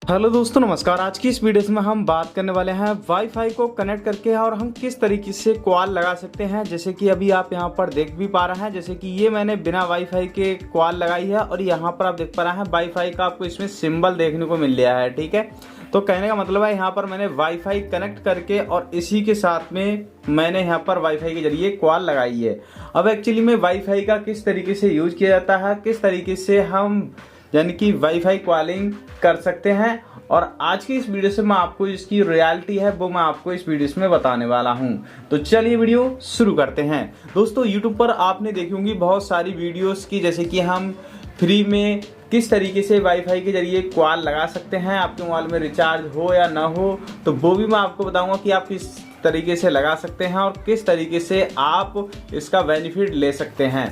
Hello दोस्तों, नमस्कार। आज की इस वीडियो में हम बात करने वाले हैं वाईफाई को कनेक्ट करके और हम किस तरीके से कॉल लगा सकते हैं। जैसे कि अभी आप यहां पर देख भी पा रहे हैं, जैसे कि ये मैंने बिना वाईफाई के कॉल लगाई है और यहां पर आप देख पा रहे हैं वाईफाई का आपको इसमें सिंबल देखने को मिल रहा है। ठीक है, तो कहने का मतलब है यहाँ पर मैंने वाईफाई कनेक्ट करके और इसी के साथ में मैंने यहाँ पर वाईफाई के जरिए कॉल लगाई है। अब एक्चुअली में वाईफाई का किस तरीके से यूज किया जाता है, किस तरीके से हम यानी कि वाईफाई कॉलिंग कर सकते हैं, और आज की इस वीडियो से मैं आपको इसकी रियलिटी है वो मैं आपको इस वीडियो में बताने वाला हूं। तो चलिए वीडियो शुरू करते हैं। दोस्तों, यूट्यूब पर आपने देखी होंगी बहुत सारी वीडियोस की, जैसे कि हम फ्री में किस तरीके से वाईफाई के जरिए कॉल लगा सकते हैं, आपके मोबाइल में रिचार्ज हो या ना हो, तो वो भी मैं आपको बताऊंगा कि आप किस तरीके से लगा सकते हैं और किस तरीके से आप इसका बेनिफिट ले सकते हैं।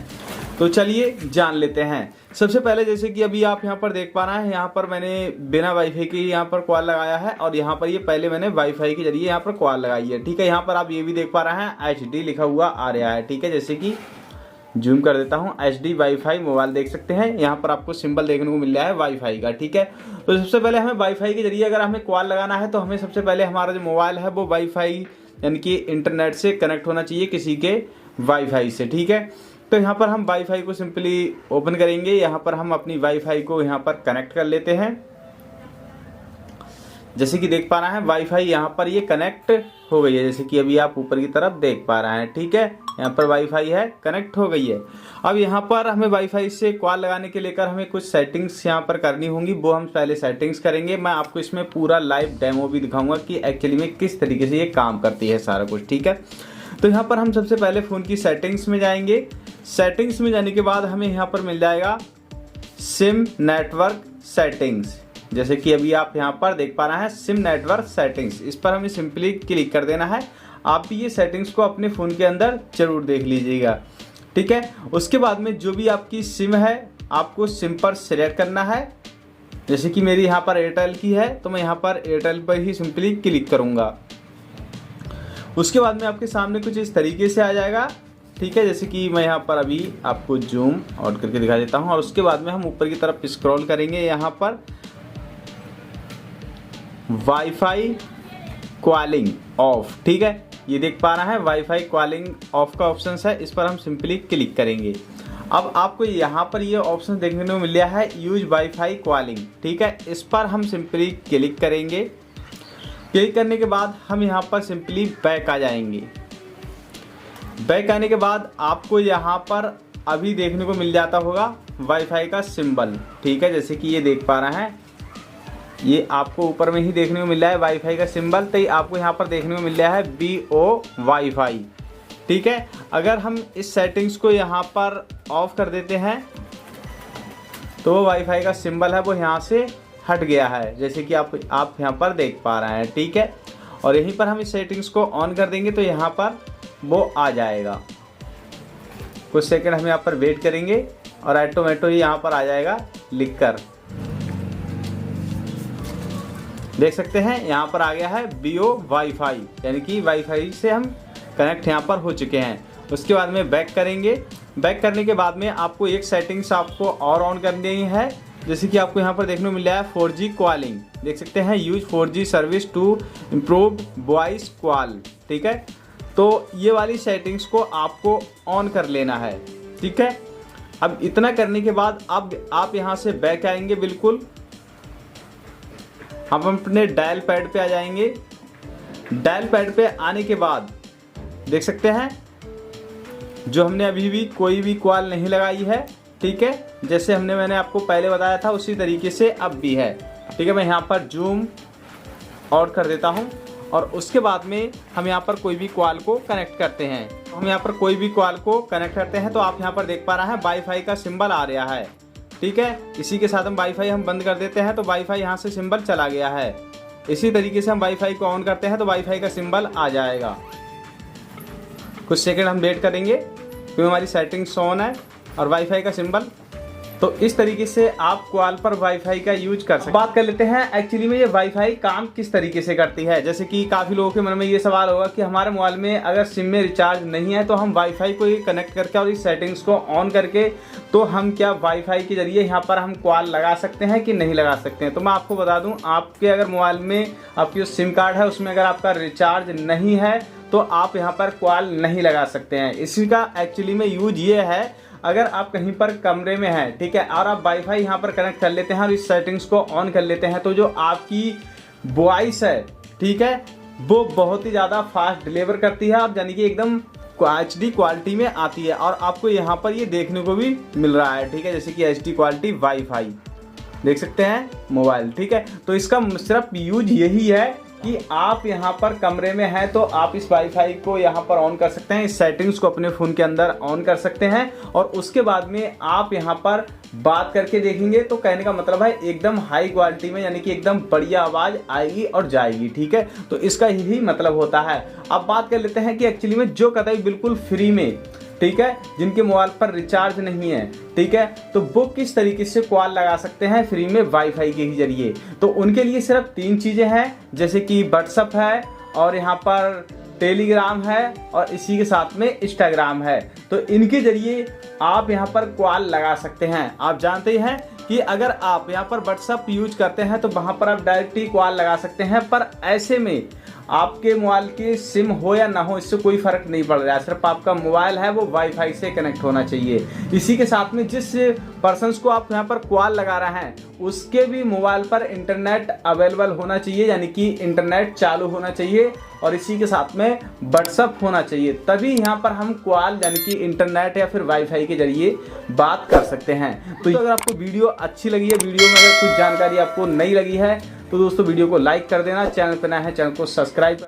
तो चलिए जान लेते हैं। सबसे पहले जैसे कि अभी आप यहाँ पर देख पा रहे हैं, यहाँ पर मैंने बिना वाईफाई के यहाँ पर कॉल लगाया है और यहाँ पर ये पहले मैंने वाईफाई के जरिए यहाँ पर कॉल लगाई है। ठीक है, यहाँ पर आप ये भी देख पा रहे हैं HD लिखा हुआ आ रहा है। ठीक है, जैसे कि जूम कर देता हूँ, HD वाईफाई मोबाइल देख सकते हैं, यहाँ पर आपको सिंबल देखने को मिल रहा है वाईफाई का। ठीक है, तो सबसे पहले हमें वाईफाई के जरिए अगर हमें कॉल लगाना है तो हमें सबसे पहले हमारा जो मोबाइल है वो वाईफाई यानी कि इंटरनेट से कनेक्ट होना चाहिए किसी के वाईफाई से। ठीक है, तो यहाँ पर हम वाईफाई को सिंपली ओपन करेंगे, यहाँ पर हम अपनी वाईफाई को यहाँ पर कनेक्ट कर लेते हैं। जैसे कि देख पा रहे हैं वाईफाई यहाँ पर ये कनेक्ट हो गई है, जैसे कि अभी आप ऊपर की तरफ देख पा रहे हैं। ठीक है, यहाँ पर वाईफाई है, कनेक्ट हो गई है। अब यहाँ पर हमें वाईफाई से कॉल लगाने के लेकर हमें कुछ सेटिंग्स यहाँ पर करनी होंगी, वो हम पहले सेटिंग्स करेंगे। मैं आपको इसमें पूरा लाइव डेमो भी दिखाऊंगा कि एक्चुअली में किस तरीके से ये काम करती है सारा कुछ। ठीक है, तो यहाँ पर हम सबसे पहले फ़ोन की सेटिंग्स में जाएंगे। सेटिंग्स में जाने के बाद हमें यहाँ पर मिल जाएगा सिम नेटवर्क सेटिंग्स, जैसे कि अभी आप यहाँ पर देख पा रहे हैं सिम नेटवर्क सेटिंग्स। इस पर हमें सिंपली क्लिक कर देना है। आप भी ये सेटिंग्स को अपने फ़ोन के अंदर जरूर देख लीजिएगा। ठीक है, उसके बाद में जो भी आपकी सिम है आपको सिम पर सिलेक्ट करना है। जैसे कि मेरी यहाँ पर एयरटेल की है तो मैं यहाँ पर एयरटेल पर ही सिंपली क्लिक करूँगा। उसके बाद में आपके सामने कुछ इस तरीके से आ जाएगा। ठीक है, जैसे कि मैं यहाँ पर अभी आपको जूम आउट करके दिखा देता हूँ, और उसके बाद में हम ऊपर की तरफ स्क्रॉल करेंगे। यहाँ पर वाईफाई कॉलिंग ऑफ, ठीक है, ये देख पा रहे हैं वाईफाई कॉलिंग ऑफ का ऑप्शन है, इस पर हम सिंपली क्लिक करेंगे। अब आपको यहाँ पर ये ऑप्शन देखने को मिल रहा है यूज वाईफाई कॉलिंग। ठीक है, इस पर हम सिंपली क्लिक करेंगे। क्लिक करने के बाद हम यहाँ पर सिंपली बैक आ जाएंगे। बैक आने के बाद आपको यहाँ पर अभी देखने को मिल जाता होगा वाईफाई का सिंबल। ठीक है, जैसे कि ये देख पा रहे हैं, ये आपको ऊपर में ही देखने को मिल रहा है वाईफाई का सिंबल, तो ये आपको यहाँ पर देखने को मिल रहा है VO वाईफाई। ठीक है, अगर हम इस सेटिंग्स को यहाँ पर ऑफ कर देते हैं तो वो वाईफाई का सिंबल है वो यहाँ से हट गया है, जैसे कि आप यहाँ पर देख पा रहे हैं। ठीक है, और यहीं पर हम इस सेटिंग्स को ऑन कर देंगे तो यहाँ पर वो आ जाएगा। कुछ सेकंड हम यहाँ पर वेट करेंगे और ऑटोमेटिक ही यहाँ पर आ जाएगा लिखकर। देख सकते हैं यहाँ पर आ गया है VO वाईफाई, यानी कि वाईफाई से हम कनेक्ट यहाँ पर हो चुके हैं। उसके बाद में बैक करेंगे। बैक करने के बाद में आपको एक सेटिंग्स आपको और ऑन करनी है, जैसे कि आपको यहाँ पर देखने को मिल रहा है 4G कॉलिंग। देख सकते हैं use 4G service to improve voice call. ठीक है, तो ये वाली सेटिंग्स को आपको ऑन कर लेना है। ठीक है, अब इतना करने के बाद अब आप यहाँ से बैक आएंगे। बिल्कुल हम अपने डायल पैड पे आ जाएंगे। डायल पैड पे आने के बाद देख सकते हैं जो हमने अभी भी कोई भी कॉल नहीं लगाई है। ठीक है, जैसे मैंने आपको पहले बताया था उसी तरीके से अब भी है। ठीक है, मैं यहाँ पर जूम आउट कर देता हूँ और उसके बाद में हम यहाँ पर कोई भी कॉल को कनेक्ट करते हैं। हम यहाँ पर कोई भी कॉल को कनेक्ट करते हैं तो आप यहाँ पर देख पा रहे हैं वाईफाई का सिंबल आ रहा है। ठीक है, इसी के साथ हम वाईफाई बंद कर देते हैं तो वाईफाई यहाँ से सिंबल चला गया है। इसी तरीके से हम वाईफाई को ऑन करते हैं तो वाईफाई का सिंबल आ जाएगा। कुछ सेकंड हम वेट करेंगे क्योंकि हमारी सेटिंग्स ऑन है और वाईफाई का सिंबल तो इस तरीके से आप कॉल पर वाईफाई का यूज कर सकते हैं। बात कर लेते हैं एक्चुअली में ये वाईफाई काम किस तरीके से करती है। जैसे कि काफ़ी लोगों के मन में ये सवाल होगा कि हमारे मोबाइल में अगर सिम में रिचार्ज नहीं है तो हम वाईफाई को ही कनेक्ट करके और इस सेटिंग्स को ऑन करके तो हम क्या वाईफाई के जरिए यहाँ पर हम कॉल लगा सकते हैं कि नहीं लगा सकते हैं। तो मैं आपको बता दूँ, आपके अगर मोबाइल में आपकी जो सिम कार्ड है उसमें अगर आपका रिचार्ज नहीं है तो आप यहाँ पर कॉल नहीं लगा सकते हैं। इसी का एक्चुअली में यूज ये है, अगर आप कहीं पर कमरे में हैं, ठीक है, और आप वाईफाई यहाँ पर कनेक्ट कर लेते हैं और इस सेटिंग्स को ऑन कर लेते हैं तो जो आपकी वॉइस है, ठीक है, वो बहुत ही ज़्यादा फास्ट डिलीवर करती है और यानी कि एकदम HD क्वालिटी में आती है। और आपको यहाँ पर ये देखने को भी मिल रहा है, ठीक है, जैसे कि HD क्वालिटी वाईफाई देख सकते हैं मोबाइल, ठीक है। तो इसका सिर्फ यूज यही है कि आप यहाँ पर कमरे में हैं तो आप इस वाईफाई को यहाँ पर ऑन कर सकते हैं, इस सेटिंग्स को अपने फ़ोन के अंदर ऑन कर सकते हैं और उसके बाद में आप यहाँ पर बात करके देखेंगे तो कहने का मतलब है एकदम हाई क्वालिटी में, यानी कि एकदम बढ़िया आवाज़ आएगी और जाएगी, ठीक है। तो इसका यही मतलब होता है। अब बात कर लेते हैं कि एक्चुअली में जो कतई बिल्कुल फ्री में, ठीक है, जिनके मोबाइल पर रिचार्ज नहीं है, ठीक है, तो वो किस तरीके से कॉल लगा सकते हैं फ्री में वाईफाई के ही जरिए। तो उनके लिए सिर्फ 3 चीज़ें हैं, जैसे कि व्हाट्सअप है और यहाँ पर टेलीग्राम है और इसी के साथ में इंस्टाग्राम है। तो इनके जरिए आप यहाँ पर कॉल लगा सकते हैं। आप जानते ही हैं कि अगर आप यहाँ पर व्हाट्सअप यूज करते हैं तो वहाँ पर आप डायरेक्ट ही कॉल लगा सकते हैं, पर ऐसे में आपके मोबाइल की सिम हो या ना हो इससे कोई फर्क नहीं पड़ रहा है, सिर्फ आपका मोबाइल है वो वाईफाई से कनेक्ट होना चाहिए। इसी के साथ में जिस पर्सन्स को आप यहाँ पर कॉल लगा रहे हैं उसके भी मोबाइल पर इंटरनेट अवेलेबल होना चाहिए, यानी कि इंटरनेट चालू होना चाहिए और इसी के साथ में व्हाट्सअप होना चाहिए, तभी यहाँ पर हम कॉल यानी कि इंटरनेट या फिर वाईफाई के जरिए बात कर सकते हैं। तो अगर आपको वीडियो अच्छी लगी है, वीडियो में अगर कुछ जानकारी आपको नहीं लगी है तो दोस्तों वीडियो को लाइक कर देना, चैनल पर नया है चैनल को सब्सक्राइब